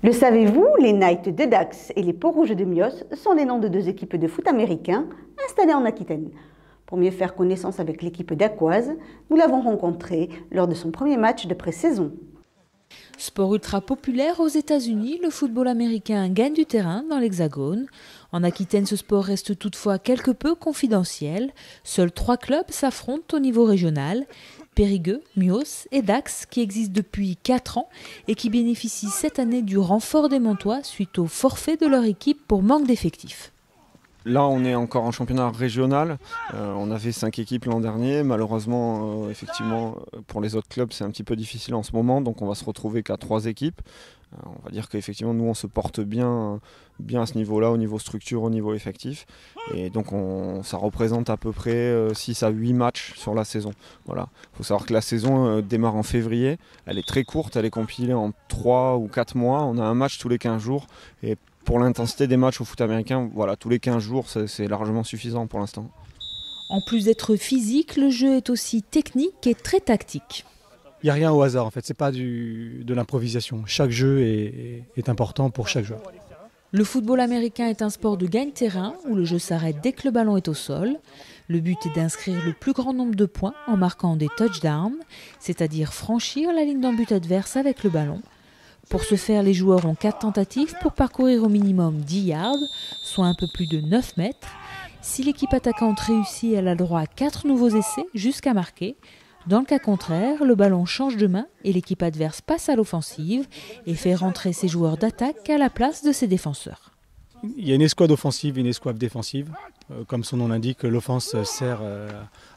Le savez-vous, les Knights de Dax et les Peaux-Rouges de Mios sont les noms de deux équipes de foot américains installées en Aquitaine. Pour mieux faire connaissance avec l'équipe dacquoise, nous l'avons rencontrée lors de son premier match de pré-saison. Sport ultra populaire aux États-Unis, le football américain gagne du terrain dans l'Hexagone. En Aquitaine, ce sport reste toutefois quelque peu confidentiel. Seuls 3 clubs s'affrontent au niveau régional. Périgueux, Mios et Dax, qui existent depuis 4 ans et qui bénéficient cette année du renfort des Montois suite au forfait de leur équipe pour manque d'effectifs. Là, on est encore en championnat régional. On avait 5 équipes l'an dernier. Malheureusement, effectivement, pour les autres clubs, c'est un petit peu difficile en ce moment. Donc, on va se retrouver qu'à 3 équipes. On va dire qu'effectivement, nous, on se porte bien à ce niveau-là, au niveau structure, au niveau effectif. Et donc, ça représente à peu près 6 à 8 matchs sur la saison. Voilà. Il faut savoir que la saison démarre en février. Elle est très courte, elle est compilée en 3 ou 4 mois. On a un match tous les 15 jours. Et pour l'intensité des matchs au foot américain, voilà, tous les 15 jours, c'est largement suffisant pour l'instant. En plus d'être physique, le jeu est aussi technique et très tactique. Il n'y a rien au hasard en fait, c'est pas de l'improvisation. Chaque jeu est important pour chaque joueur. Le football américain est un sport de gagne-terrain où le jeu s'arrête dès que le ballon est au sol. Le but est d'inscrire le plus grand nombre de points en marquant des touchdowns, c'est-à-dire franchir la ligne d'un but adverse avec le ballon. Pour ce faire, les joueurs ont 4 tentatives pour parcourir au minimum 10 yards, soit un peu plus de 9 mètres. Si l'équipe attaquante réussit, elle a le droit à 4 nouveaux essais jusqu'à marquer. Dans le cas contraire, le ballon change de main et l'équipe adverse passe à l'offensive et fait rentrer ses joueurs d'attaque à la place de ses défenseurs. Il y a une escouade offensive et une escouade défensive. Comme son nom l'indique, l'offense sert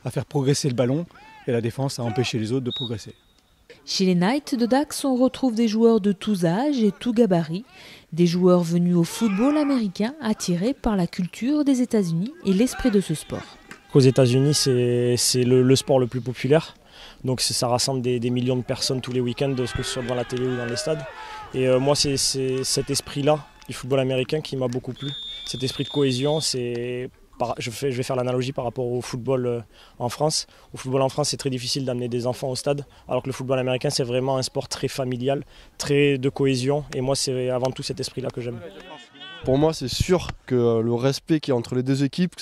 à faire progresser le ballon et la défense à empêcher les autres de progresser. Chez les Knights de Dax, on retrouve des joueurs de tous âges et tous gabarits, des joueurs venus au football américain attirés par la culture des États-Unis et l'esprit de ce sport. Aux États-Unis, c'est le sport le plus populaire. Donc ça rassemble des millions de personnes tous les week-ends, que ce soit devant la télé ou dans les stades. Et moi, c'est cet esprit-là du football américain qui m'a beaucoup plu. Cet esprit de cohésion, je vais faire l'analogie par rapport au football en France. Au football en France, c'est très difficile d'amener des enfants au stade, alors que le football américain, c'est vraiment un sport très familial, très de cohésion. Et moi, c'est avant tout cet esprit-là que j'aime. Pour moi, c'est sûr que le respect qu'il y a entre les deux équipes,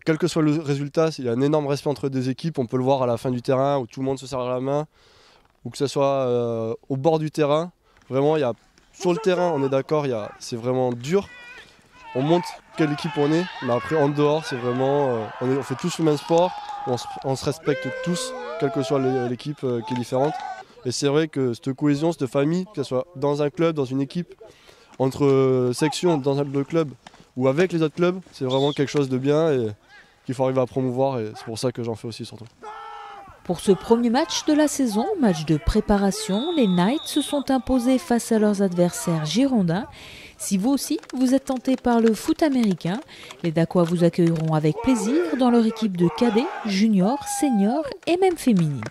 quel que soit le résultat, il y a un énorme respect entre les deux équipes. On peut le voir à la fin du terrain où tout le monde se serre la main, ou que ce soit au bord du terrain. Vraiment, sur le terrain, on est d'accord, c'est vraiment dur. On montre quelle équipe on est, mais après en dehors, c'est vraiment, on fait tous le même sport, on se respecte tous, quelle que soit l'équipe qui est différente. Et c'est vrai que cette cohésion, cette famille, que ce soit dans un club, dans une équipe, entre sections, dans un club ou avec les autres clubs, c'est vraiment quelque chose de bien et qu'il faut arriver à promouvoir et c'est pour ça que j'en fais aussi surtout. Pour ce premier match de la saison, match de préparation, les Knights se sont imposés face à leurs adversaires girondins. Si vous aussi, vous êtes tenté par le foot américain, les Dacquois vous accueilleront avec plaisir dans leur équipe de cadets, juniors, seniors et même féminines.